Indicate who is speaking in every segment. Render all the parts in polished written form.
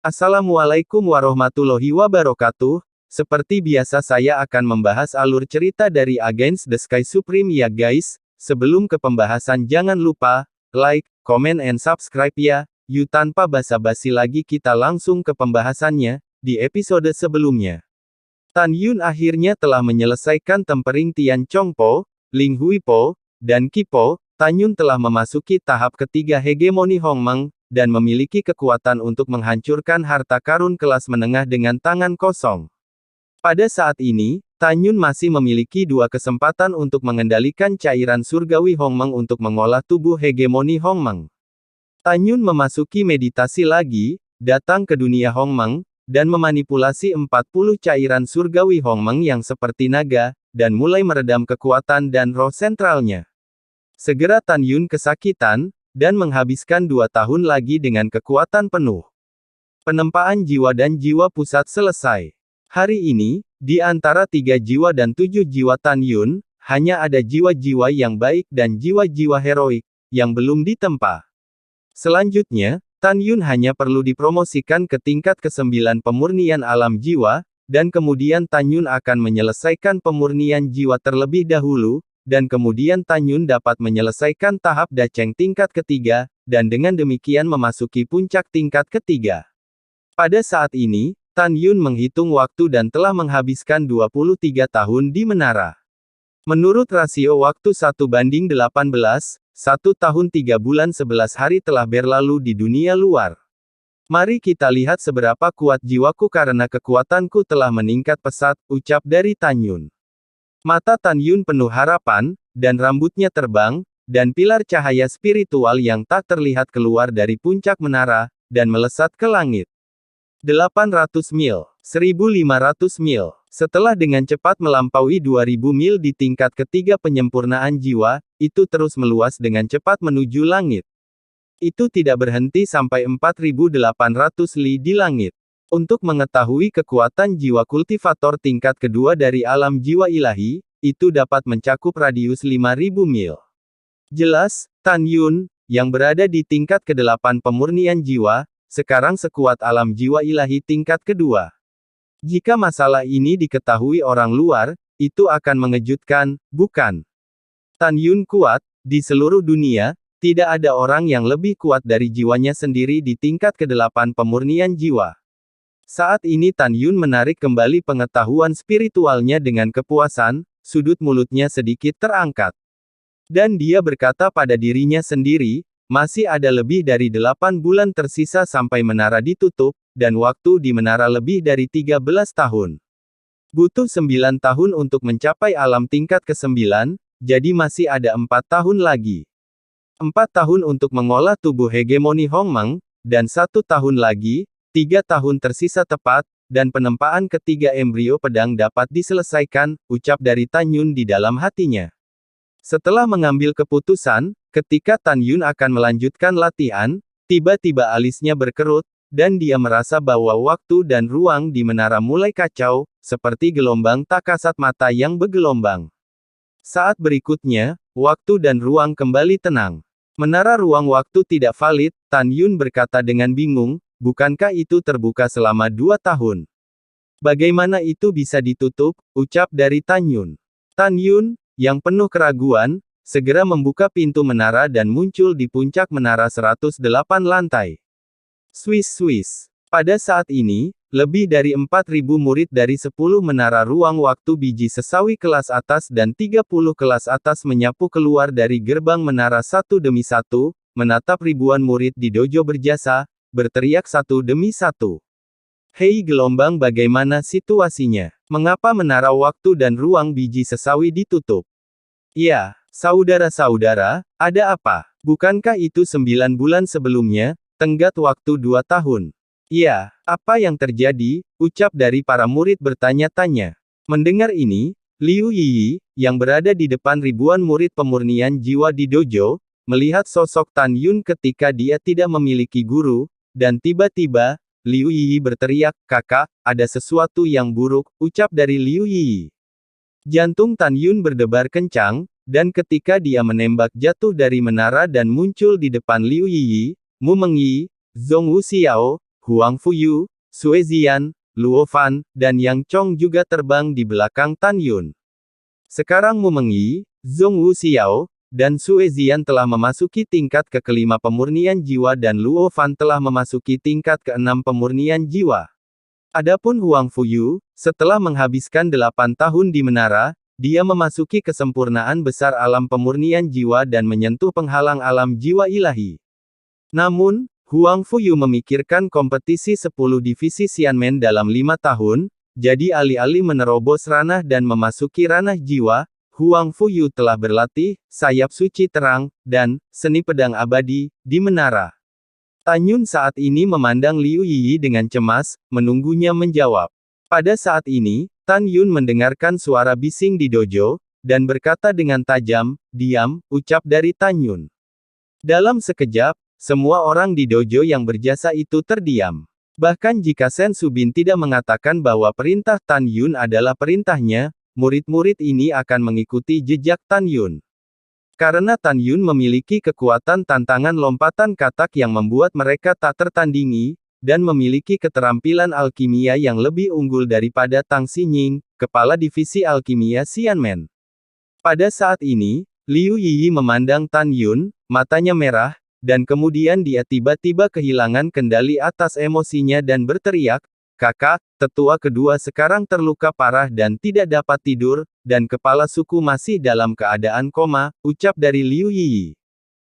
Speaker 1: Assalamualaikum warahmatullahi wabarakatuh. Seperti biasa saya akan membahas alur cerita dari Against the Sky Supreme ya guys. Sebelum ke pembahasan jangan lupa, like, comment and subscribe ya. Yuk tanpa basa-basi lagi kita langsung ke pembahasannya, di episode sebelumnya. Tan Yun akhirnya telah menyelesaikan tempering Tian Chong Po, Ling Hui Po, dan Qi Po. Tan Yun telah memasuki tahap ketiga hegemoni Hongmeng, dan memiliki kekuatan untuk menghancurkan harta karun kelas menengah dengan tangan kosong. Pada saat ini, Tan Yun masih memiliki dua kesempatan untuk mengendalikan cairan surgawi Hongmeng untuk mengolah tubuh hegemoni Hongmeng. Tan Yun memasuki meditasi lagi, datang ke dunia Hongmeng, dan memanipulasi 40 cairan surgawi Hongmeng yang seperti naga, dan mulai meredam kekuatan dan roh sentralnya. Segera Tan Yun kesakitan, dan menghabiskan 2 tahun lagi dengan kekuatan penuh. Penempaan jiwa dan jiwa pusat selesai. Hari ini, di antara 3 jiwa dan 7 jiwa Tan Yun, hanya ada jiwa-jiwa yang baik dan jiwa-jiwa heroik, yang belum ditempa. Selanjutnya, Tan Yun hanya perlu dipromosikan ke tingkat ke-9 pemurnian alam jiwa, dan kemudian Tan Yun akan menyelesaikan pemurnian jiwa terlebih dahulu, dan kemudian Tan Yun dapat menyelesaikan tahap daceng tingkat ketiga, dan dengan demikian memasuki puncak tingkat ketiga. Pada saat ini, Tan Yun menghitung waktu dan telah menghabiskan 23 tahun di menara. Menurut rasio waktu 1:18, 1 tahun 3 bulan 11 hari telah berlalu di dunia luar. Mari kita lihat seberapa kuat jiwaku karena kekuatanku telah meningkat pesat, ucap dari Tan Yun. Mata Tan Yun penuh harapan, dan rambutnya terbang, dan pilar cahaya spiritual yang tak terlihat keluar dari puncak menara, dan melesat ke langit. 800 mil, 1500 mil. Setelah dengan cepat melampaui 2000 mil di tingkat ketiga penyempurnaan jiwa, itu terus meluas dengan cepat menuju langit. Itu tidak berhenti sampai 4800 li di langit. Untuk mengetahui kekuatan jiwa kultivator tingkat kedua dari alam jiwa ilahi, itu dapat mencakup radius 5000 mil. Jelas, Tan Yun, yang berada di tingkat ke-8 pemurnian jiwa, sekarang sekuat alam jiwa ilahi tingkat kedua. Jika masalah ini diketahui orang luar, itu akan mengejutkan, bukan? Tan Yun kuat, di seluruh dunia, tidak ada orang yang lebih kuat dari jiwanya sendiri di tingkat ke-8 pemurnian jiwa. Saat ini Tan Yun menarik kembali pengetahuan spiritualnya dengan kepuasan, sudut mulutnya sedikit terangkat. Dan dia berkata pada dirinya sendiri, masih ada lebih dari 8 bulan tersisa sampai menara ditutup, dan waktu di menara lebih dari 13 tahun. Butuh 9 tahun untuk mencapai alam tingkat ke-9, jadi masih ada 4 tahun lagi. 4 tahun untuk mengolah tubuh hegemoni Hongmeng, dan 1 tahun lagi, 3 tahun tersisa tepat, dan penempaan ketiga embrio pedang dapat diselesaikan, ucap dari Tan Yun di dalam hatinya. Setelah mengambil keputusan, ketika Tan Yun akan melanjutkan latihan, tiba-tiba alisnya berkerut, dan dia merasa bahwa waktu dan ruang di menara mulai kacau, seperti gelombang tak kasat mata yang bergelombang. Saat berikutnya, waktu dan ruang kembali tenang. Menara ruang waktu tidak valid, Tan Yun berkata dengan bingung. Bukankah itu terbuka selama 2 tahun? Bagaimana itu bisa ditutup? Ucap dari Tan Yun. Tan Yun, yang penuh keraguan, segera membuka pintu menara dan muncul di puncak menara 108 lantai. Swiss. Pada saat ini, lebih dari 4000 murid dari 10 menara ruang waktu biji sesawi kelas atas dan 30 kelas atas menyapu keluar dari gerbang menara satu demi satu, menatap ribuan murid di dojo berjasa, berteriak satu demi satu. Hei gelombang, bagaimana situasinya? Mengapa menara waktu dan ruang biji sesawi ditutup? Ya, saudara-saudara, ada apa? Bukankah itu 9 bulan sebelumnya, tenggat waktu 2 tahun? Ya, apa yang terjadi? Ucap dari para murid bertanya-tanya. Mendengar ini, Liu Yiyi, yang berada di depan ribuan murid pemurnian jiwa di dojo, melihat sosok Tan Yun ketika dia tidak memiliki guru, dan tiba-tiba, Liu Yiyi berteriak, "Kakak, ada sesuatu yang buruk," ucap dari Liu Yiyi. Jantung Tan Yun berdebar kencang, dan ketika dia menembak jatuh dari menara dan muncul di depan Liu Yiyi, Mu Mengyi, Zhong Wuxiao, Huang Fuyu, Sue Zian, Luo Fan, dan Yang Chong juga terbang di belakang Tan Yun. Sekarang Mu Mengyi, Zhong Wu Xiao, dan Sue Zian telah memasuki tingkat ke-5 pemurnian jiwa dan Luo Fan telah memasuki tingkat ke-6 pemurnian jiwa. Adapun Huang Fuyu, setelah menghabiskan 8 tahun di menara, dia memasuki kesempurnaan besar alam pemurnian jiwa dan menyentuh penghalang alam jiwa ilahi. Namun, Huang Fuyu memikirkan kompetisi 10 divisi Xianmen dalam 5 tahun, jadi alih-alih menerobos ranah dan memasuki ranah jiwa, Huang Fuyu telah berlatih, sayap suci terang, dan seni pedang abadi, di menara. Tan Yun saat ini memandang Liu Yiyi dengan cemas, menunggunya menjawab. Pada saat ini, Tan Yun mendengarkan suara bising di dojo, dan berkata dengan tajam, "Diam," ucap dari Tan Yun. Dalam sekejap, semua orang di dojo yang berjasa itu terdiam. Bahkan jika Sen Subin tidak mengatakan bahwa perintah Tan Yun adalah perintahnya, murid-murid ini akan mengikuti jejak Tan Yun. Karena Tan Yun memiliki kekuatan tantangan lompatan katak yang membuat mereka tak tertandingi, dan memiliki keterampilan alkimia yang lebih unggul daripada Tang Xinying, kepala divisi alkimia Xianmen. Pada saat ini, Liu Yiyi memandang Tan Yun, matanya merah, dan kemudian dia tiba-tiba kehilangan kendali atas emosinya dan berteriak, "Kakak, tetua kedua sekarang terluka parah dan tidak dapat tidur, dan kepala suku masih dalam keadaan koma," ucap dari Liu Yiyi.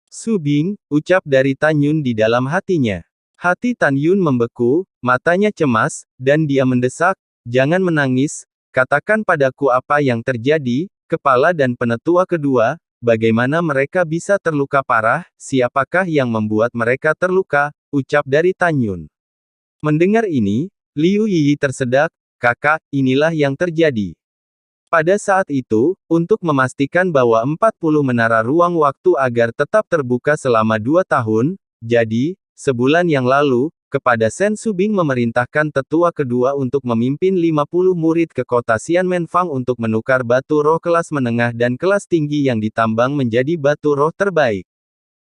Speaker 1: "Su Bing," ucap dari Tan Yun di dalam hatinya. Hati Tan Yun membeku, matanya cemas, dan dia mendesak, "Jangan menangis, katakan padaku apa yang terjadi, kepala dan penetua kedua, bagaimana mereka bisa terluka parah, siapakah yang membuat mereka terluka," ucap dari Tan Yun. Mendengar ini, Liu Yiyi tersedak, "Kakak, inilah yang terjadi." Pada saat itu, untuk memastikan bahwa 40 menara ruang waktu agar tetap terbuka selama 2 tahun, jadi, sebulan yang lalu, kepada Sen Subing memerintahkan tetua kedua untuk memimpin 50 murid ke kota Xianmen Fang untuk menukar batu roh kelas menengah dan kelas tinggi yang ditambang menjadi batu roh terbaik.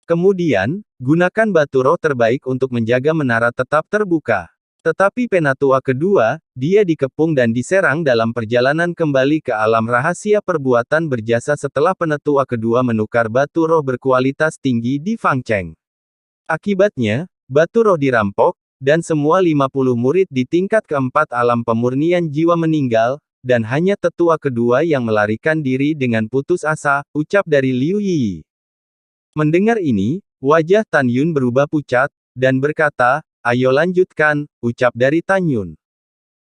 Speaker 1: Kemudian, gunakan batu roh terbaik untuk menjaga menara tetap terbuka. Tetapi penatua kedua, dia dikepung dan diserang dalam perjalanan kembali ke alam rahasia perbuatan berjasa setelah penatua kedua menukar batu roh berkualitas tinggi di Fangcheng. Akibatnya, batu roh dirampok, dan semua 50 murid di tingkat keempat alam pemurnian jiwa meninggal, dan hanya tetua kedua yang melarikan diri dengan putus asa, ucap dari Liu Yiyi. Mendengar ini, wajah Tan Yun berubah pucat, dan berkata, "Ayo lanjutkan," ucap dari Tan Yun.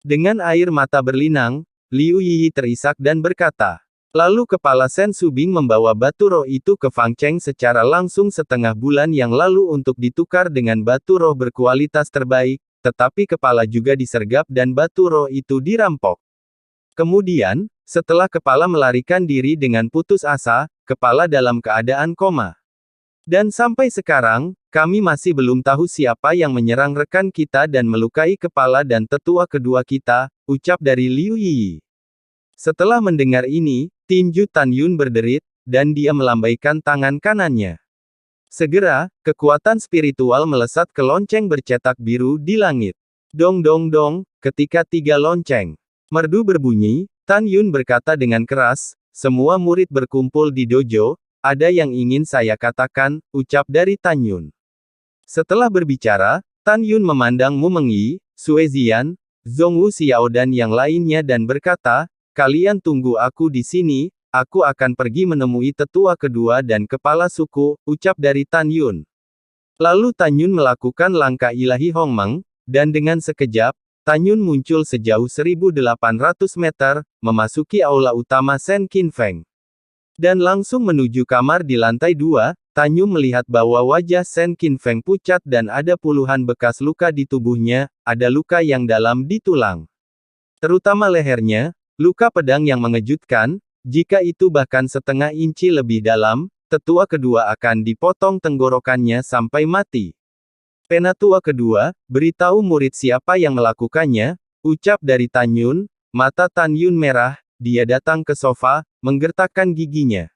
Speaker 1: Dengan air mata berlinang, Liu Yiyi terisak dan berkata, "Lalu kepala Sen Subing membawa batu roh itu ke Fangcheng secara langsung setengah bulan yang lalu untuk ditukar dengan batu roh berkualitas terbaik, tetapi kepala juga disergap dan batu roh itu dirampok. Kemudian, setelah kepala melarikan diri dengan putus asa, kepala dalam keadaan koma. Dan sampai sekarang, kami masih belum tahu siapa yang menyerang rekan kita dan melukai kepala dan tetua kedua kita," ucap dari Liu Yiyi. Setelah mendengar ini, tinju Tan Yun berderit, dan dia melambaikan tangan kanannya. Segera, kekuatan spiritual melesat ke lonceng bercetak biru di langit. Dong dong dong, ketika 3 lonceng merdu berbunyi, Tan Yun berkata dengan keras, "Semua murid berkumpul di dojo, ada yang ingin saya katakan," ucap dari Tan Yun. Setelah berbicara, Tan Yun memandang Mu Mengyi, Sue Zian, Zhong Wu Xiao dan yang lainnya dan berkata, "Kalian tunggu aku di sini, aku akan pergi menemui tetua kedua dan kepala suku," ucap dari Tan Yun. Lalu Tan Yun melakukan langkah ilahi Hongmeng, dan dengan sekejap, Tan Yun muncul sejauh 1.800 meter, memasuki aula utama Sen Qin Feng. Dan langsung menuju kamar di lantai 2, Tan Yun melihat bahwa wajah Sen Qin Feng pucat dan ada puluhan bekas luka di tubuhnya, ada luka yang dalam di tulang. Terutama lehernya, luka pedang yang mengejutkan, jika itu bahkan setengah inci lebih dalam, tetua kedua akan dipotong tenggorokannya sampai mati. "Penatua kedua, beritahu murid siapa yang melakukannya," ucap dari Tan Yun. Mata Tan Yun merah, dia datang ke sofa, menggertakkan giginya.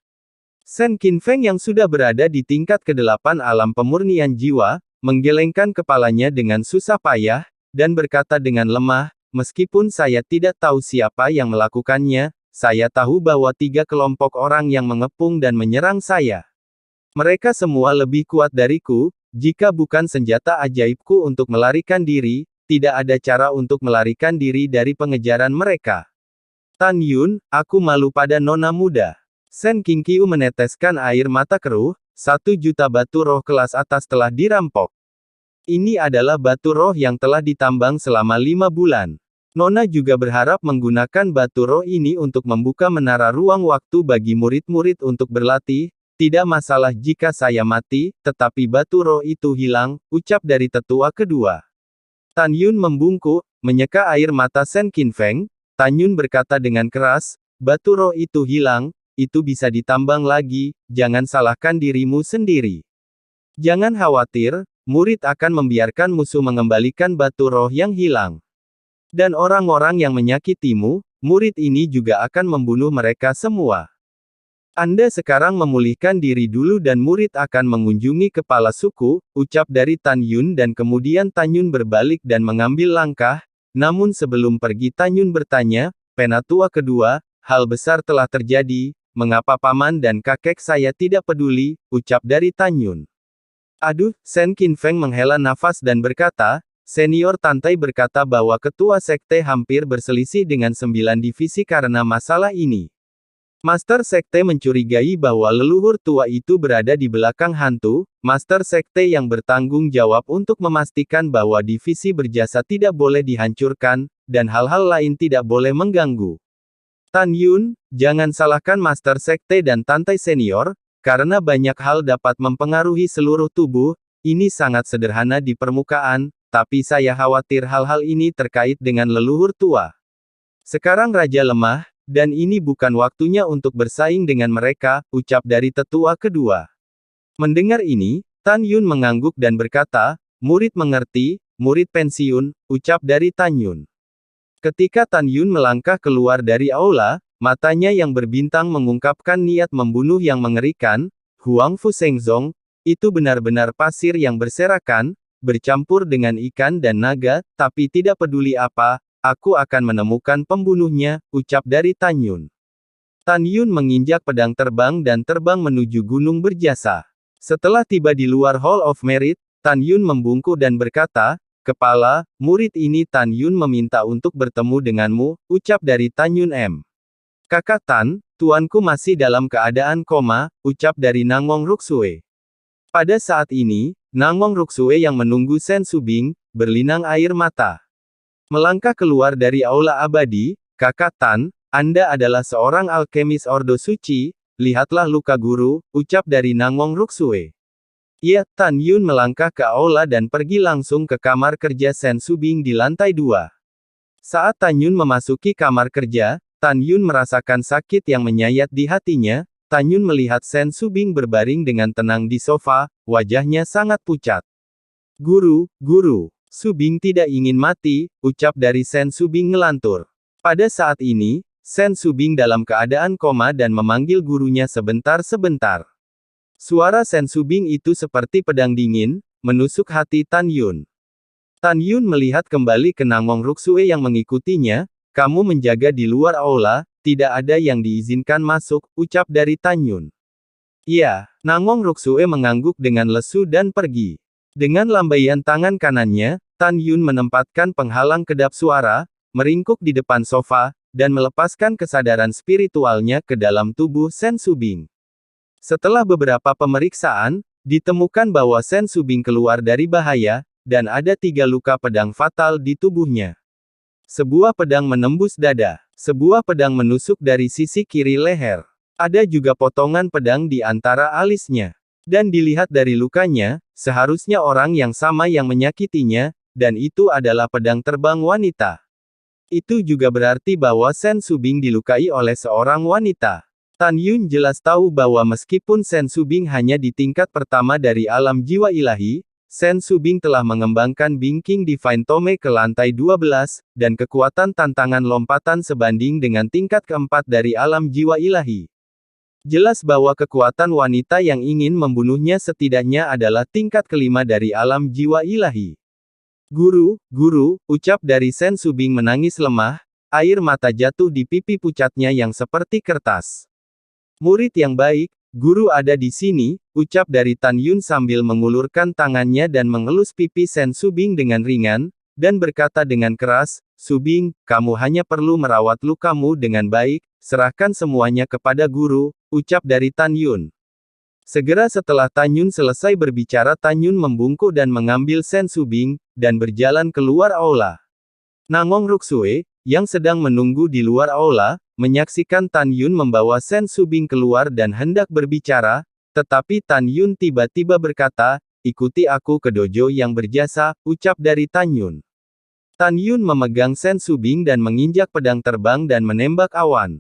Speaker 1: Sen Qin Feng yang sudah berada di tingkat ke-8 alam pemurnian jiwa, menggelengkan kepalanya dengan susah payah, dan berkata dengan lemah, meskipun saya tidak tahu siapa yang melakukannya, saya tahu bahwa 3 kelompok orang yang mengepung dan menyerang saya. Mereka semua lebih kuat dariku, jika bukan senjata ajaibku untuk melarikan diri, tidak ada cara untuk melarikan diri dari pengejaran mereka. Tan Yun, aku malu pada nona muda. Sen Qingqiu meneteskan air mata keruh, 1 juta batu roh kelas atas telah dirampok. Ini adalah batu roh yang telah ditambang selama 5 bulan. Nona juga berharap menggunakan batu roh ini untuk membuka menara ruang waktu bagi murid-murid untuk berlatih. Tidak masalah jika saya mati, tetapi batu roh itu hilang, ucap dari tetua kedua. Tan Yun membungkuk, menyeka air mata Sen Qinfeng. Tan Yun berkata dengan keras, batu roh itu hilang, itu bisa ditambang lagi, jangan salahkan dirimu sendiri. Jangan khawatir, murid akan membiarkan musuh mengembalikan batu roh yang hilang. Dan orang-orang yang menyakitimu, murid ini juga akan membunuh mereka semua. Anda sekarang memulihkan diri dulu dan murid akan mengunjungi kepala suku, ucap dari Tan Yun dan kemudian Tan Yun berbalik dan mengambil langkah, namun sebelum pergi Tan Yun bertanya, Penatua kedua, hal besar telah terjadi, mengapa paman dan kakek saya tidak peduli, ucap dari Tan Yun. Aduh, Sen Qinfeng menghela nafas dan berkata, senior Tantai berkata bahwa ketua sekte hampir berselisih dengan 9 divisi karena masalah ini. Master Sekte mencurigai bahwa leluhur tua itu berada di belakang hantu, Master Sekte yang bertanggung jawab untuk memastikan bahwa divisi berjasa tidak boleh dihancurkan, dan hal-hal lain tidak boleh mengganggu. Tan Yun, jangan salahkan Master Sekte dan Tantai Senior, karena banyak hal dapat mempengaruhi seluruh tubuh, ini sangat sederhana di permukaan, tapi saya khawatir hal-hal ini terkait dengan leluhur tua. Sekarang Raja lemah, dan ini bukan waktunya untuk bersaing dengan mereka, ucap dari tetua kedua. Mendengar ini, Tan Yun mengangguk dan berkata, murid mengerti, murid pensiun, ucap dari Tan Yun. Ketika Tan Yun melangkah keluar dari aula, matanya yang berbintang mengungkapkan niat membunuh yang mengerikan, Huang Fu Shengzong, itu benar-benar pasir yang berserakan, bercampur dengan ikan dan naga, tapi tidak peduli apa, aku akan menemukan pembunuhnya, ucap dari Tan Yun. Tan Yun menginjak pedang terbang dan terbang menuju gunung berjasa. Setelah tiba di luar Hall of Merit, Tan Yun membungkuk dan berkata, kepala, murid ini Tan Yun meminta untuk bertemu denganmu, ucap dari Tan Yun M. Kakak Tan, tuanku masih dalam keadaan koma, ucap dari Nangong Ruksue. Pada saat ini, Nangong Ruksue yang menunggu Sen Subing, berlinang air mata. Melangkah keluar dari aula abadi, kakak Tan, Anda adalah seorang alkemis Ordo Suci, lihatlah luka guru, ucap dari Nangong Ruksue. Ya, Tan Yun melangkah ke aula dan pergi langsung ke kamar kerja Sen Subing di lantai 2. Saat Tan Yun memasuki kamar kerja, Tan Yun merasakan sakit yang menyayat di hatinya. Tan Yun melihat Sen Subing berbaring dengan tenang di sofa, wajahnya sangat pucat. Guru, Subing tidak ingin mati, ucap dari Sen Subing ngelantur. Pada saat ini, Sen Subing dalam keadaan koma dan memanggil gurunya sebentar-sebentar. Suara Sen Subing itu seperti pedang dingin, menusuk hati Tan Yun. Tan Yun melihat kembali ke Nangong Ruksue yang mengikutinya, kamu menjaga di luar aula, tidak ada yang diizinkan masuk, ucap dari Tan Yun. Iya, Nangong Ruksue mengangguk dengan lesu dan pergi. Dengan lambaian tangan kanannya, Tan Yun menempatkan penghalang kedap suara, meringkuk di depan sofa, dan melepaskan kesadaran spiritualnya ke dalam tubuh Sen Subing. Setelah beberapa pemeriksaan, ditemukan bahwa Sen Subing keluar dari bahaya, dan ada 3 luka pedang fatal di tubuhnya. Sebuah pedang menembus dada, sebuah pedang menusuk dari sisi kiri leher. Ada juga potongan pedang di antara alisnya. Dan dilihat dari lukanya, seharusnya orang yang sama yang menyakitinya, dan itu adalah pedang terbang wanita. Itu juga berarti bahwa Sen Subing dilukai oleh seorang wanita. Tan Yun jelas tahu bahwa meskipun Sen Subing hanya di tingkat pertama dari alam jiwa ilahi, Sen Subing telah mengembangkan Bingking Divine Tome ke lantai 12, dan kekuatan tantangan lompatan sebanding dengan tingkat keempat dari alam jiwa ilahi. Jelas bahwa kekuatan wanita yang ingin membunuhnya setidaknya adalah tingkat kelima dari alam jiwa ilahi. Guru, guru, ucap dari Sen Subing menangis lemah, air mata jatuh di pipi pucatnya yang seperti kertas. Murid yang baik, guru ada di sini, ucap dari Tan Yun sambil mengulurkan tangannya dan mengelus pipi Sen Subing dengan ringan, dan berkata dengan keras, Subing, kamu hanya perlu merawat lukamu dengan baik, serahkan semuanya kepada guru, ucap dari Tan Yun. Segera setelah Tan Yun selesai berbicara, Tan Yun membungkuk dan mengambil Sen Subing, dan berjalan keluar aula. Nangong Ruksue, yang sedang menunggu di luar aula, menyaksikan Tan Yun membawa Sen Subing keluar dan hendak berbicara, tetapi Tan Yun tiba-tiba berkata, ikuti aku ke dojo yang berjasa, ucap dari Tan Yun. Tan Yun memegang Sen Subing dan menginjak pedang terbang dan menembak awan.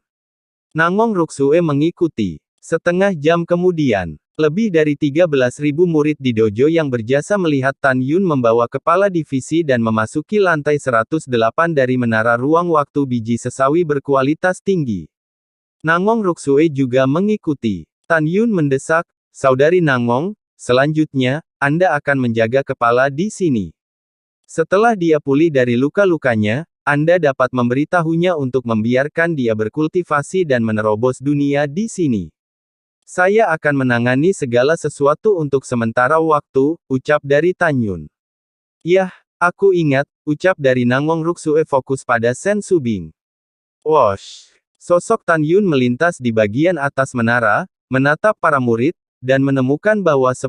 Speaker 1: Nangong Ruksue mengikuti. Setengah jam kemudian, lebih dari 13.000 murid di dojo yang berjasa melihat Tan Yun membawa kepala divisi dan memasuki lantai 108 dari menara ruang waktu biji sesawi berkualitas tinggi. Nangong Ruksue juga mengikuti. Tan Yun mendesak, Saudari Nangong, selanjutnya, Anda akan menjaga kepala di sini. Setelah dia pulih dari luka-lukanya, Anda dapat memberitahunya untuk membiarkan dia berkultivasi dan menerobos dunia di sini. Saya akan menangani segala sesuatu untuk sementara waktu, ucap dari Tan Yun. Yah, aku ingat, ucap dari Nangong Ruksue fokus pada Sen Subing. Wosh! Sosok Tan Yun melintas di bagian atas menara, menatap para murid, dan menemukan bahwa 10.000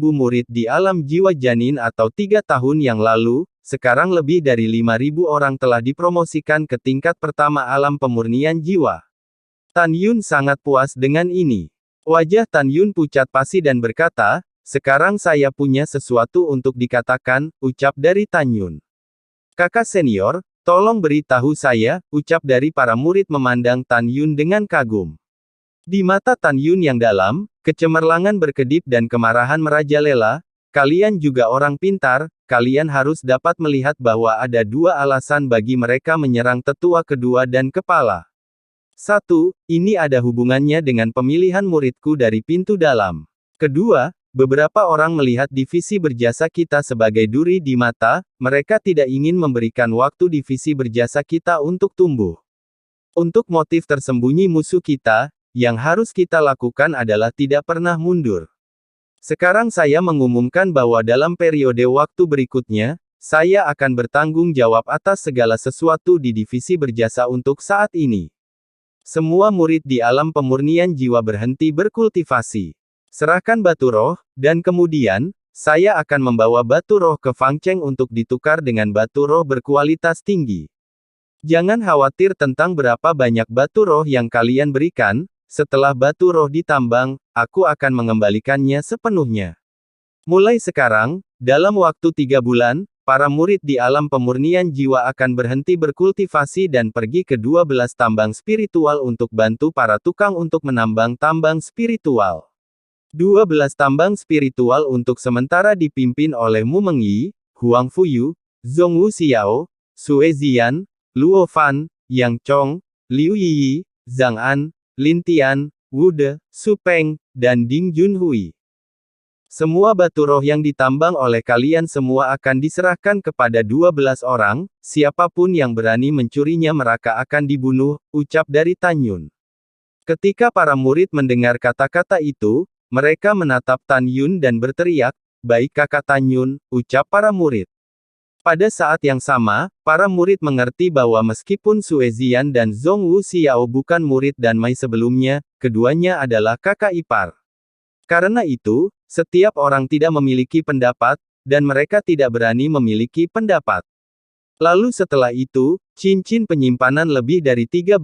Speaker 1: murid di alam jiwa janin atau 3 tahun yang lalu, sekarang lebih dari 5.000 orang telah dipromosikan ke tingkat pertama alam pemurnian jiwa. Tan Yun sangat puas dengan ini. Wajah Tan Yun pucat pasi dan berkata, sekarang saya punya sesuatu untuk dikatakan, ucap dari Tan Yun. Kakak senior, tolong beritahu saya, ucap dari para murid memandang Tan Yun dengan kagum. Di mata Tan Yun yang dalam, kecemerlangan berkedip dan kemarahan merajalela. Kalian juga orang pintar, kalian harus dapat melihat bahwa ada 2 alasan bagi mereka menyerang tetua kedua dan kepala. 1. Ini ada hubungannya dengan pemilihan muridku dari pintu dalam. Kedua, beberapa orang melihat divisi berjasa kita sebagai duri di mata, mereka tidak ingin memberikan waktu divisi berjasa kita untuk tumbuh. Untuk motif tersembunyi musuh kita, yang harus kita lakukan adalah tidak pernah mundur. Sekarang saya mengumumkan bahwa dalam periode waktu berikutnya, saya akan bertanggung jawab atas segala sesuatu di divisi berjasa untuk saat ini. Semua murid di alam pemurnian jiwa berhenti berkultivasi. Serahkan batu roh, dan kemudian, saya akan membawa batu roh ke Fangcheng untuk ditukar dengan batu roh berkualitas tinggi. Jangan khawatir tentang berapa banyak batu roh yang kalian berikan. Setelah batu roh ditambang, aku akan mengembalikannya sepenuhnya. Mulai sekarang, dalam waktu 3 bulan, para murid di alam pemurnian jiwa akan berhenti berkultivasi dan pergi ke 12 tambang spiritual untuk bantu para tukang untuk menambang tambang spiritual. 12 tambang spiritual untuk sementara dipimpin oleh Mu Mengyi, Huang Fuyu, Zhong Wu Xiao, Sue Zian, Luo Fan, Yang Chong, Liu Yiyi, Zhang An, Lin Tian, Wu De, Su Peng, dan Ding Junhui. Semua batu roh yang ditambang oleh kalian semua akan diserahkan kepada 12 orang, siapapun yang berani mencurinya mereka akan dibunuh, ucap dari Tan Yun. Ketika para murid mendengar kata-kata itu, mereka menatap Tan Yun dan berteriak, baik kakak Tan Yun, ucap para murid. Pada saat yang sama, para murid mengerti bahwa meskipun Sue Zian dan Zhong Wu Xiao bukan murid dan Mai sebelumnya, keduanya adalah kakak ipar. Karena itu, setiap orang tidak memiliki pendapat, dan mereka tidak berani memiliki pendapat. Lalu setelah itu, cincin penyimpanan lebih dari 13.000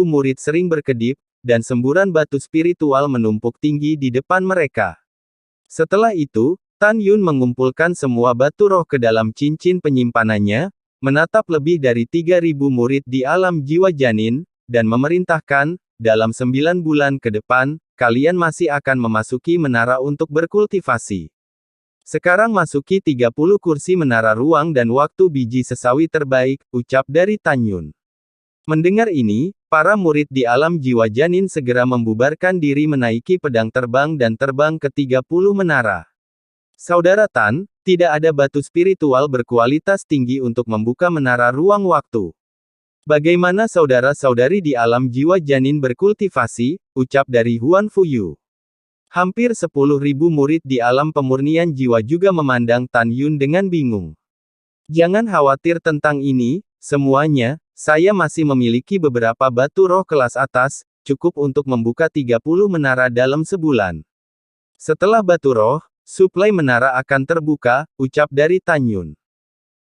Speaker 1: murid sering berkedip, dan semburan batu spiritual menumpuk tinggi di depan mereka. Setelah itu, Tan Yun mengumpulkan semua batu roh ke dalam cincin penyimpanannya, menatap lebih dari 3.000 murid di alam jiwa janin, dan memerintahkan, dalam 9 bulan ke depan, kalian masih akan memasuki menara untuk berkultivasi. Sekarang masuki 30 kursi menara ruang dan waktu biji sesawi terbaik, ucap dari Tan Yun. Mendengar ini, Para murid di alam jiwa janin segera membubarkan diri menaiki pedang terbang dan terbang ke 30 menara. Saudara Tan, tidak ada batu spiritual berkualitas tinggi untuk membuka menara ruang waktu. Bagaimana saudara-saudari di alam jiwa janin berkultivasi, ucap dari Huan Fuyu. Hampir 10.000 murid di alam pemurnian jiwa juga memandang Tan Yun dengan bingung. Jangan khawatir tentang ini, semuanya, saya masih memiliki beberapa batu roh kelas atas, cukup untuk membuka 30 menara dalam sebulan. Setelah batu roh, suplai menara akan terbuka, ucap dari Tan Yun.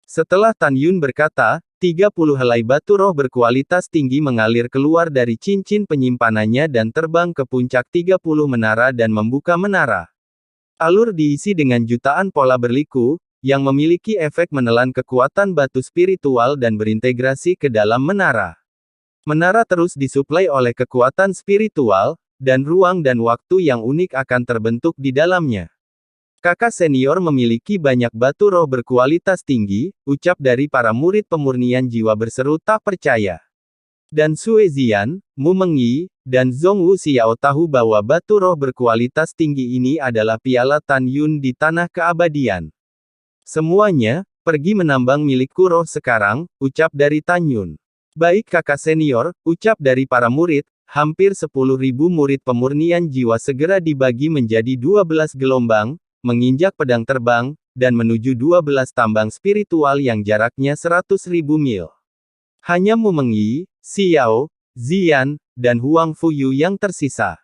Speaker 1: Setelah Tan Yun berkata, 30 helai batu roh berkualitas tinggi mengalir keluar dari cincin penyimpanannya dan terbang ke puncak 30 menara dan membuka menara. Alur diisi dengan jutaan pola berliku, yang memiliki efek menelan kekuatan batu spiritual dan berintegrasi ke dalam menara. Menara terus disuplai oleh kekuatan spiritual, dan ruang dan waktu yang unik akan terbentuk di dalamnya. Kakak senior memiliki banyak batu roh berkualitas tinggi, ucap dari para murid pemurnian jiwa berseru tak percaya. Dan Sue Zian, Mu Mengyi, dan Zhong Wu Xiao tahu bahwa batu roh berkualitas tinggi ini adalah piala Tan Yun di tanah keabadian. Semuanya, pergi menambang milikku roh sekarang, ucap dari Tan Yun. Baik kakak senior, ucap dari para murid, hampir 10.000 murid pemurnian jiwa segera dibagi menjadi 12 gelombang, menginjak pedang terbang, dan menuju 12 tambang spiritual yang jaraknya 100.000 mil. Hanya Mu Mengyi, Xiao, Zian, dan Huang Fuyu yang tersisa.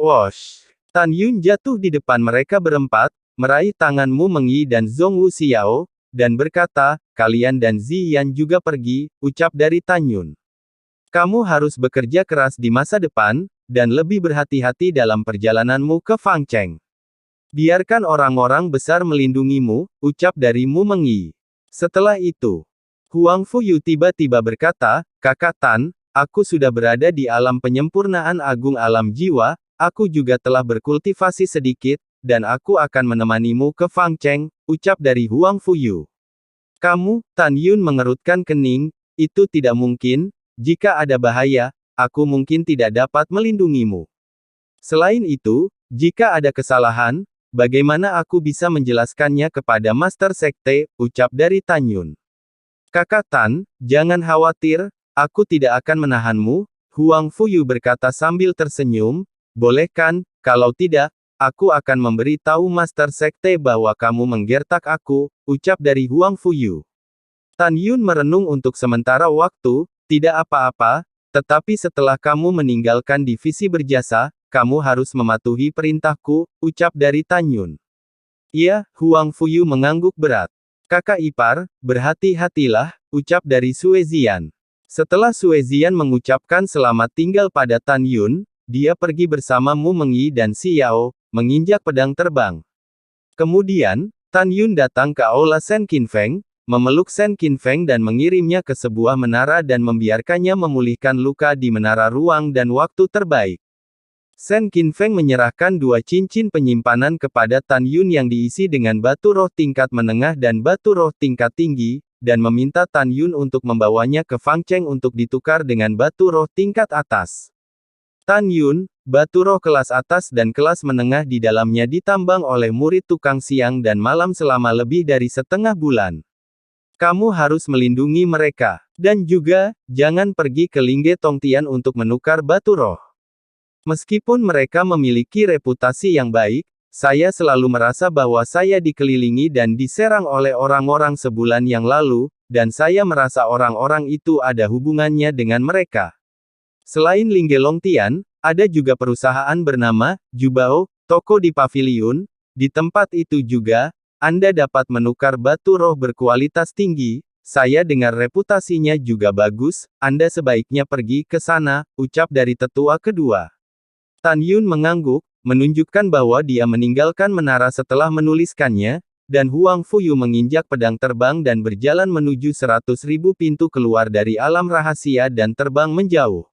Speaker 1: Wosh! Tan Yun jatuh di depan mereka berempat, meraih tangan Mu Mengyi dan Zhong Wu Xiao, dan berkata, kalian dan Zian juga pergi, ucap dari Tan Yun. Kamu harus bekerja keras di masa depan, dan lebih berhati-hati dalam perjalananmu ke Fangcheng. Biarkan orang-orang besar melindungimu, ucap dari Mu Mengyi. Setelah itu, Huang Fuyu tiba-tiba berkata, Kakak Tan, aku sudah berada di alam penyempurnaan agung alam jiwa, aku juga telah berkultivasi sedikit, dan aku akan menemanimu ke Fangcheng, ucap dari Huang Fuyu. Kamu, Tan Yun mengerutkan kening, itu tidak mungkin, jika ada bahaya, aku mungkin tidak dapat melindungimu. Selain itu, jika ada kesalahan, bagaimana aku bisa menjelaskannya kepada Master Sekte, ucap dari Tan Yun. Kakak Tan, jangan khawatir, aku tidak akan menahanmu, Huang Fuyu berkata sambil tersenyum, boleh kan, kalau tidak, aku akan memberitahu Master Sekte bahwa kamu menggertak aku, ucap dari Huang Fuyu. Tan Yun merenung untuk sementara waktu, tidak apa-apa, tetapi setelah kamu meninggalkan divisi berjasa, kamu harus mematuhi perintahku, ucap dari Tan Yun. Iya, Huang Fuyu mengangguk berat. Kakak ipar, berhati-hatilah, ucap dari Sue Zian. Setelah Sue Zian mengucapkan selamat tinggal pada Tan Yun, dia pergi bersama Mu Mengyi dan Xiao, menginjak pedang terbang. Kemudian, Tan Yun datang ke aula Shen Qinfeng, memeluk Shen Qinfeng dan mengirimnya ke sebuah menara dan membiarkannya memulihkan luka di menara ruang dan waktu terbaik. Shen Qinfeng menyerahkan 2 cincin penyimpanan kepada Tan Yun yang diisi dengan batu roh tingkat menengah dan batu roh tingkat tinggi, dan meminta Tan Yun untuk membawanya ke Fangcheng untuk ditukar dengan batu roh tingkat atas. Tan Yun, batu roh kelas atas dan kelas menengah di dalamnya ditambang oleh murid tukang siang dan malam selama lebih dari setengah bulan. Kamu harus melindungi mereka. Dan juga, jangan pergi ke Lingge Tongtian untuk menukar batu roh. Meskipun mereka memiliki reputasi yang baik, saya selalu merasa bahwa saya dikelilingi dan diserang oleh orang-orang sebulan yang lalu, dan saya merasa orang-orang itu ada hubungannya dengan mereka. Selain Lingge Longtian, ada juga perusahaan bernama Jubao, toko di paviliun. Di tempat itu juga, Anda dapat menukar batu roh berkualitas tinggi. Saya dengar reputasinya juga bagus, Anda sebaiknya pergi ke sana, ucap dari tetua kedua. Tan Yun mengangguk, menunjukkan bahwa dia meninggalkan menara setelah menuliskannya, dan Huang Fuyu menginjak pedang terbang dan berjalan menuju 100.000 pintu keluar dari alam rahasia dan terbang menjauh.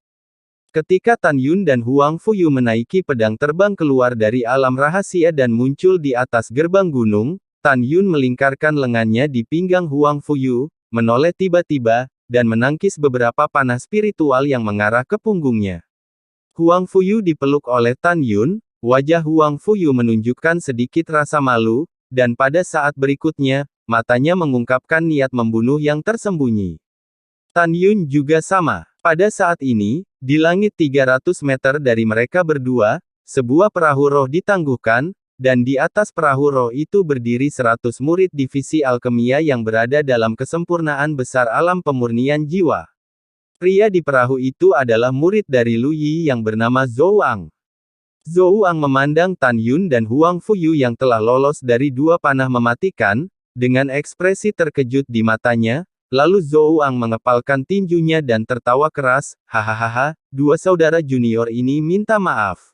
Speaker 1: Ketika Tan Yun dan Huang Fuyu menaiki pedang terbang keluar dari alam rahasia dan muncul di atas gerbang gunung, Tan Yun melingkarkan lengannya di pinggang Huang Fuyu, menoleh tiba-tiba, dan menangkis beberapa panah spiritual yang mengarah ke punggungnya. Huang Fuyu dipeluk oleh Tan Yun, wajah Huang Fuyu menunjukkan sedikit rasa malu, dan pada saat berikutnya, matanya mengungkapkan niat membunuh yang tersembunyi. Tan Yun juga sama. Pada saat ini, di langit 300 meter dari mereka berdua, sebuah perahu roh ditangguhkan, dan di atas perahu roh itu berdiri 100 murid divisi alkemia yang berada dalam kesempurnaan besar alam pemurnian jiwa. Pria di perahu itu adalah murid dari Lu Yi yang bernama Zhou Ang. Zhou Ang memandang Tan Yun dan Huang Fuyu yang telah lolos dari dua panah mematikan, dengan ekspresi terkejut di matanya. Lalu Zhou Ang mengepalkan tinjunya dan tertawa keras, hahaha, dua saudara junior ini minta maaf.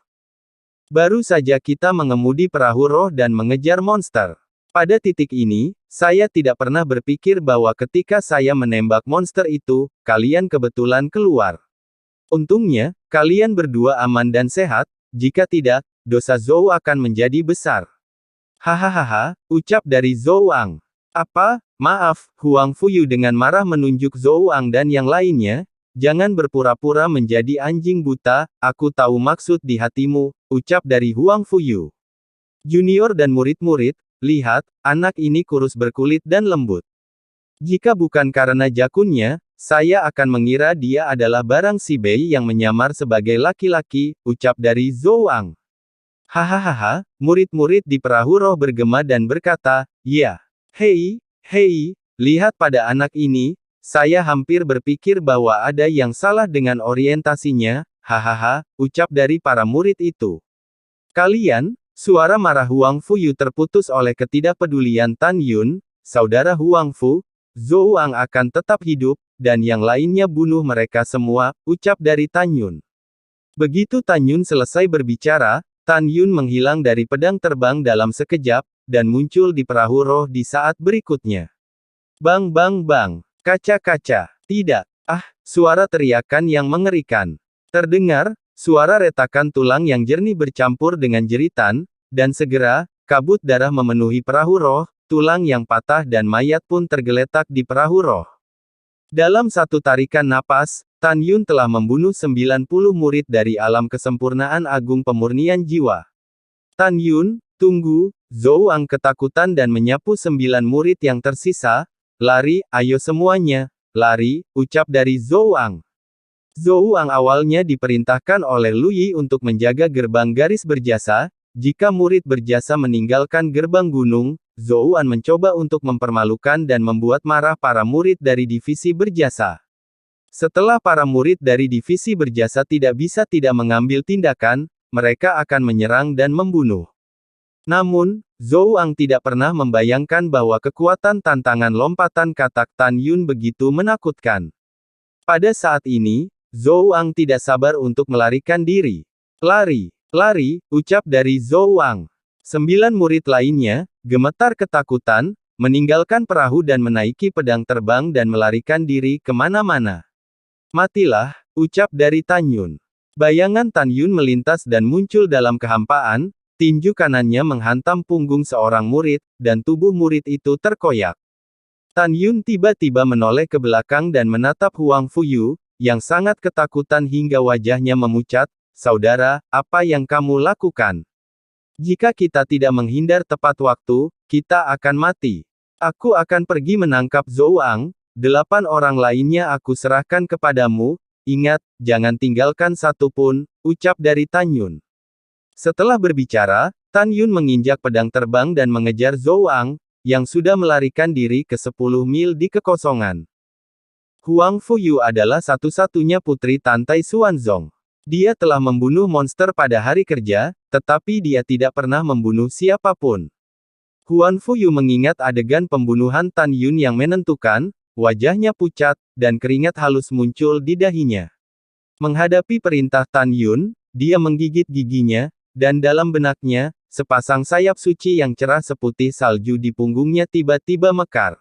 Speaker 1: Baru saja kita mengemudi perahu roh dan mengejar monster. Pada titik ini, saya tidak pernah berpikir bahwa ketika saya menembak monster itu, kalian kebetulan keluar. Untungnya, kalian berdua aman dan sehat, jika tidak, dosa Zhou akan menjadi besar. Hahaha, ucap dari Zhou Ang. Apa? Maaf, Huang Fuyu dengan marah menunjuk Zhou Ang dan yang lainnya, jangan berpura-pura menjadi anjing buta, aku tahu maksud di hatimu, ucap dari Huang Fuyu. Junior dan murid-murid, lihat, anak ini kurus berkulit dan lembut. Jika bukan karena jakunnya, saya akan mengira dia adalah barang si bayi yang menyamar sebagai laki-laki, ucap dari Zhou Ang. Hahaha, murid-murid di perahu roh bergema dan berkata, ya. Hei, lihat pada anak ini, saya hampir berpikir bahwa ada yang salah dengan orientasinya, hahaha, ucap dari para murid itu. Kalian, suara marah Huang Fuyu terputus oleh ketidakpedulian Tan Yun, saudara Huang Fu, Zhou Ang akan tetap hidup, dan yang lainnya bunuh mereka semua, ucap dari Tan Yun. Begitu Tan Yun selesai berbicara, Tan Yun menghilang dari pedang terbang dalam sekejap, dan muncul di perahu roh di saat berikutnya. Bang bang bang, kaca-kaca, tidak, suara teriakan yang mengerikan. Terdengar, suara retakan tulang yang jernih bercampur dengan jeritan, dan segera, kabut darah memenuhi perahu roh, tulang yang patah dan mayat pun tergeletak di perahu roh. Dalam satu tarikan napas, Tan Yun telah membunuh 90 murid dari alam kesempurnaan agung pemurnian jiwa. Tan Yun, tunggu, Zhou Ang ketakutan dan menyapu 9 murid yang tersisa, lari, ayo semuanya, lari, ucap dari Zhou Ang. Zhou Ang awalnya diperintahkan oleh Lu Yi untuk menjaga gerbang garis berjasa, jika murid berjasa meninggalkan gerbang gunung, Zhou Ang mencoba untuk mempermalukan dan membuat marah para murid dari divisi berjasa. Setelah para murid dari divisi berjasa tidak mengambil tindakan, mereka akan menyerang dan membunuh. Namun, Zhou Ang tidak pernah membayangkan bahwa kekuatan tantangan lompatan katak Tan Yun begitu menakutkan. Pada saat ini, Zhou Ang tidak sabar untuk melarikan diri. Lari, ucap dari Zhou Ang. 9 murid lainnya, gemetar ketakutan, meninggalkan perahu dan menaiki pedang terbang dan melarikan diri kemana-mana. Matilah, ucap dari Tan Yun. Bayangan Tan Yun melintas dan muncul dalam kehampaan, tinju kanannya menghantam punggung seorang murid, dan tubuh murid itu terkoyak. Tan Yun tiba-tiba menoleh ke belakang dan menatap Huang Fuyu, yang sangat ketakutan hingga wajahnya memucat, saudara, apa yang kamu lakukan? Jika kita tidak menghindar tepat waktu, kita akan mati. Aku akan pergi menangkap Zhou Ang, 8 orang lainnya aku serahkan kepadamu, ingat, jangan tinggalkan satu pun, ucap dari Tan Yun. Setelah berbicara, Tan Yun menginjak pedang terbang dan mengejar Zhou Ang, yang sudah melarikan diri ke 10 mil di kekosongan. Huang Fuyu adalah satu-satunya putri Tantai Xuanzong. Dia telah membunuh monster pada hari kerja, tetapi dia tidak pernah membunuh siapapun. Huang Fuyu mengingat adegan pembunuhan Tan Yun yang menentukan, wajahnya pucat, dan keringat halus muncul di dahinya. Menghadapi perintah Tan Yun, dia menggigit giginya, dan dalam benaknya, sepasang sayap suci yang cerah seputih salju di punggungnya tiba-tiba mekar.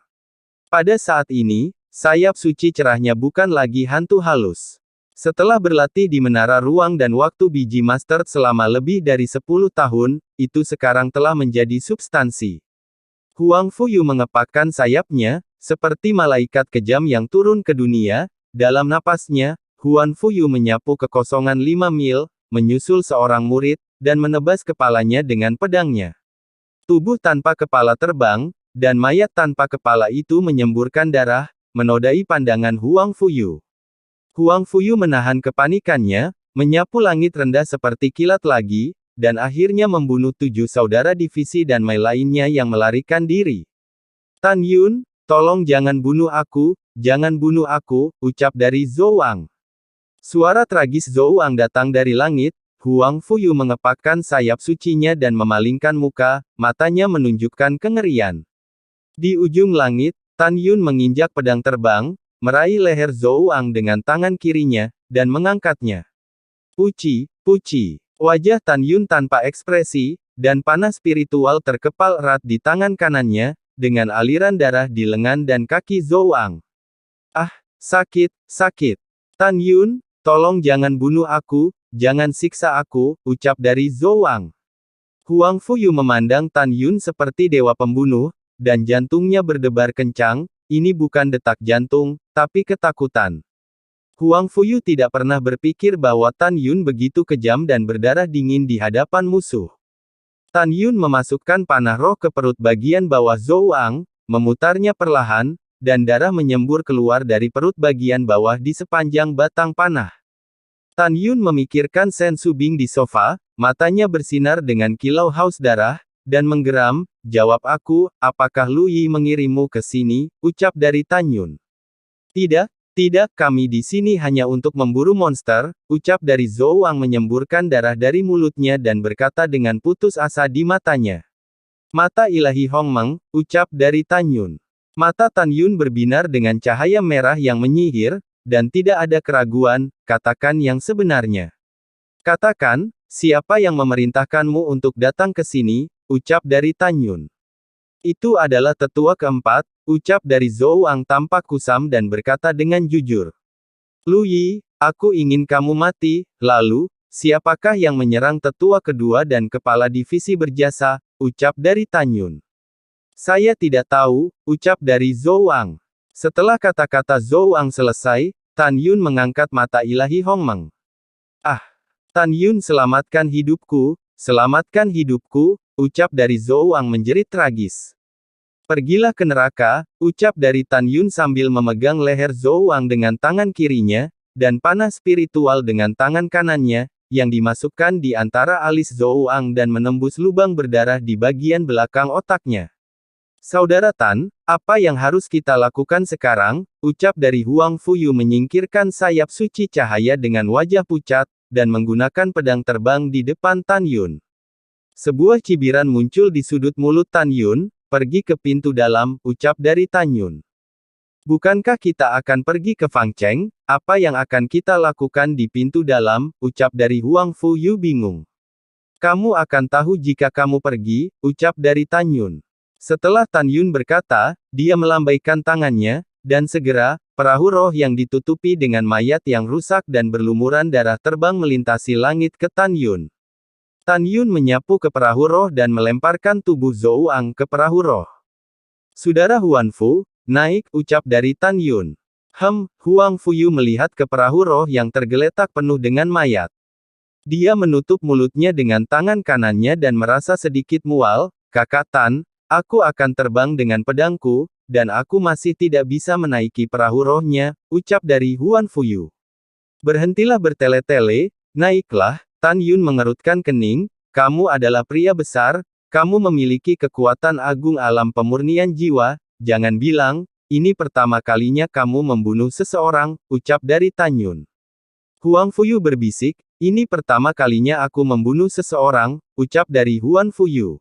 Speaker 1: Pada saat ini, sayap suci cerahnya bukan lagi hantu halus. Setelah berlatih di Menara Ruang dan Waktu Biji Master selama lebih dari 10 tahun, itu sekarang telah menjadi substansi. Huang Fuyu mengepakkan sayapnya, seperti malaikat kejam yang turun ke dunia. Dalam napasnya, Huan Fuyu menyapu kekosongan 5 mil, menyusul seorang murid, dan menebas kepalanya dengan pedangnya. Tubuh tanpa kepala terbang, dan mayat tanpa kepala itu menyemburkan darah, menodai pandangan Huang Fuyu. Huang Fuyu menahan kepanikannya, menyapu langit rendah seperti kilat lagi, dan akhirnya membunuh 7 saudara divisi dan Mei lainnya yang melarikan diri. Tan Yun, tolong jangan bunuh aku, ucap dari Zhou Wang. Suara tragis Zhou Wang datang dari langit. Huang Fuyu mengepakkan sayap sucinya dan memalingkan muka, matanya menunjukkan kengerian. Di ujung langit, Tan Yun menginjak pedang terbang, meraih leher Zhou Wang dengan tangan kirinya, dan mengangkatnya. Puci. Wajah Tan Yun tanpa ekspresi, dan panah spiritual terkepal erat di tangan kanannya, dengan aliran darah di lengan dan kaki Zhou Wang. Ah, sakit. Tan Yun, tolong jangan bunuh aku, jangan siksa aku, ucap dari Zhou Wang. Huang Fuyu memandang Tan Yun seperti dewa pembunuh, dan jantungnya berdebar kencang. Ini bukan detak jantung, tapi ketakutan. Huang Fuyu tidak pernah berpikir bahwa Tan Yun begitu kejam dan berdarah dingin di hadapan musuh. Tan Yun memasukkan panah roh ke perut bagian bawah Zhou Wang, memutarnya perlahan, dan darah menyembur keluar dari perut bagian bawah di sepanjang batang panah. Tan Yun memikirkan Shen Subing di sofa, matanya bersinar dengan kilau haus darah, dan menggeram, jawab aku, apakah Lu Yi mengirimmu ke sini, ucap dari Tan Yun. Tidak, kami di sini hanya untuk memburu monster, ucap dari Zhou Wang menyemburkan darah dari mulutnya dan berkata dengan putus asa di matanya. Mata ilahi Hongmeng, ucap dari Tan Yun. Mata Tan Yun berbinar dengan cahaya merah yang menyihir, dan tidak ada keraguan, katakan yang sebenarnya. Katakan, siapa yang memerintahkanmu untuk datang ke sini, ucap dari Tan Yun. Itu adalah tetua keempat, ucap dari Zhou Wang tampak kusam dan berkata dengan jujur. Lu Yi, aku ingin kamu mati, lalu, siapakah yang menyerang tetua kedua dan kepala divisi berjasa, ucap dari Tan Yun. Saya tidak tahu, ucap dari Zhou Wang. Setelah kata-kata Zhou Wang selesai, Tan Yun mengangkat mata ilahi Hongmeng. Ah! Tan Yun selamatkan hidupku, ucap dari Zhou Wang menjerit tragis. Pergilah ke neraka, ucap dari Tan Yun sambil memegang leher Zhou Wang dengan tangan kirinya, dan panah spiritual dengan tangan kanannya, yang dimasukkan di antara alis Zhou Wang dan menembus lubang berdarah di bagian belakang otaknya. Saudara Tan, apa yang harus kita lakukan sekarang, ucap dari Huang Fuyu menyingkirkan sayap suci cahaya dengan wajah pucat, dan menggunakan pedang terbang di depan Tan Yun. Sebuah cibiran muncul di sudut mulut Tan Yun, pergi ke pintu dalam, ucap dari Tan Yun. Bukankah kita akan pergi ke Fang Cheng, apa yang akan kita lakukan di pintu dalam, ucap dari Huang Fuyu bingung. Kamu akan tahu jika kamu pergi, ucap dari Tan Yun. Setelah Tan Yun berkata, dia melambaikan tangannya, dan segera, perahu roh yang ditutupi dengan mayat yang rusak dan berlumuran darah terbang melintasi langit ke Tan Yun. Tan Yun menyapu ke perahu roh dan melemparkan tubuh Zhou Wang ke perahu roh. Saudara Huan Fu, naik, ucap dari Tan Yun. Huang Fuyu melihat ke perahu roh yang tergeletak penuh dengan mayat. Dia menutup mulutnya dengan tangan kanannya dan merasa sedikit mual. Kakak Tan, aku akan terbang dengan pedangku, dan aku masih tidak bisa menaiki perahu rohnya, ucap dari Huan Fuyu. Berhentilah bertele-tele, naiklah. Tan Yun mengerutkan kening, kamu adalah pria besar, kamu memiliki kekuatan agung alam pemurnian jiwa, jangan bilang, ini pertama kalinya kamu membunuh seseorang, ucap dari Tan Yun. Huang Fuyu berbisik, ini pertama kalinya aku membunuh seseorang, ucap dari Huan Fuyu.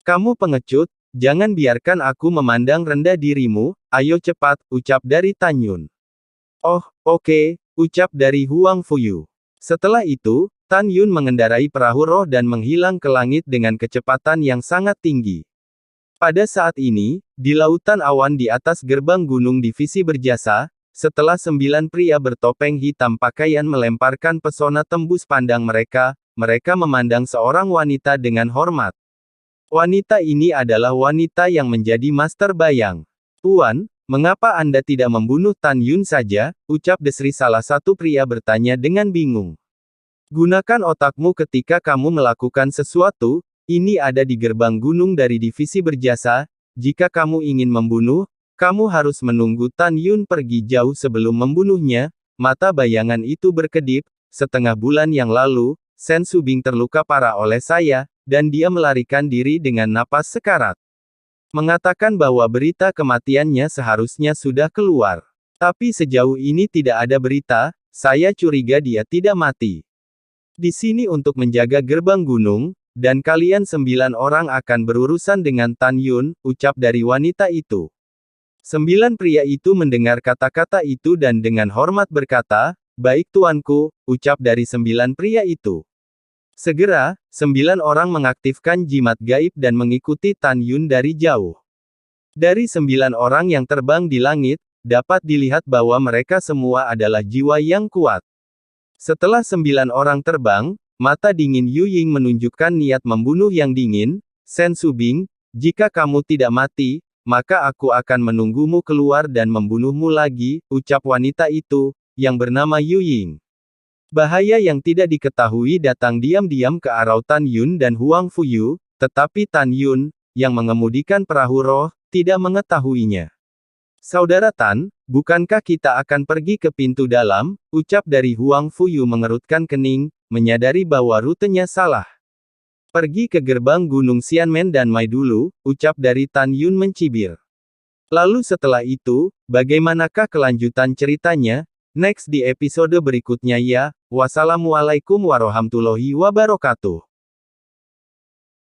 Speaker 1: Kamu pengecut, jangan biarkan aku memandang rendah dirimu, ayo cepat, ucap dari Tan Yun. Oh, oke, ucap dari Huang Fuyu. Setelah itu, Tan Yun mengendarai perahu roh dan menghilang ke langit dengan kecepatan yang sangat tinggi. Pada saat ini, di lautan awan di atas gerbang gunung divisi berjasa, setelah 9 pria bertopeng hitam pakaian melemparkan pesona tembus pandang mereka, mereka memandang seorang wanita dengan hormat. Wanita ini adalah wanita yang menjadi master bayang. Tuan, Mengapa Anda tidak membunuh Tan Yun saja? Ucap Desri, salah satu pria bertanya dengan bingung. Gunakan otakmu ketika kamu melakukan sesuatu. Ini ada di gerbang gunung dari divisi berjasa. Jika kamu ingin membunuh, kamu harus menunggu Tan Yun pergi jauh sebelum membunuhnya. Mata bayangan itu berkedip. Setengah bulan yang lalu, Sen Subing terluka parah oleh saya, dan dia melarikan diri dengan napas sekarat. Mengatakan bahwa berita kematiannya seharusnya sudah keluar. Tapi sejauh ini tidak ada berita, saya curiga dia tidak mati. Di sini untuk menjaga gerbang gunung, dan kalian 9 orang akan berurusan dengan Tan Yun, ucap dari wanita itu. 9 pria itu mendengar kata-kata itu dan dengan hormat berkata, baik tuanku, ucap dari 9 pria itu. Segera, 9 orang mengaktifkan jimat gaib dan mengikuti Tan Yun dari jauh. Dari 9 orang yang terbang di langit, dapat dilihat bahwa mereka semua adalah jiwa yang kuat. Setelah 9 orang terbang, mata dingin Yu Ying menunjukkan niat membunuh yang dingin. Sen Subing, jika kamu tidak mati, maka aku akan menunggumu keluar dan membunuhmu lagi, ucap wanita itu, yang bernama Yu Ying. Bahaya yang tidak diketahui datang diam-diam ke arah Tan Yun dan Huang Fuyu, tetapi Tan Yun, yang mengemudikan perahu roh, tidak mengetahuinya. Saudara Tan, bukankah kita akan pergi ke pintu dalam? Ucap dari Huang Fuyu mengerutkan kening, menyadari bahwa rutenya salah. Pergi ke gerbang Gunung Xianmen dan Mai dulu, ucap dari Tan Yun mencibir. Lalu setelah itu, bagaimanakah kelanjutan ceritanya? Next di episode berikutnya ya. Wassalamualaikum warahmatullahi wabarakatuh.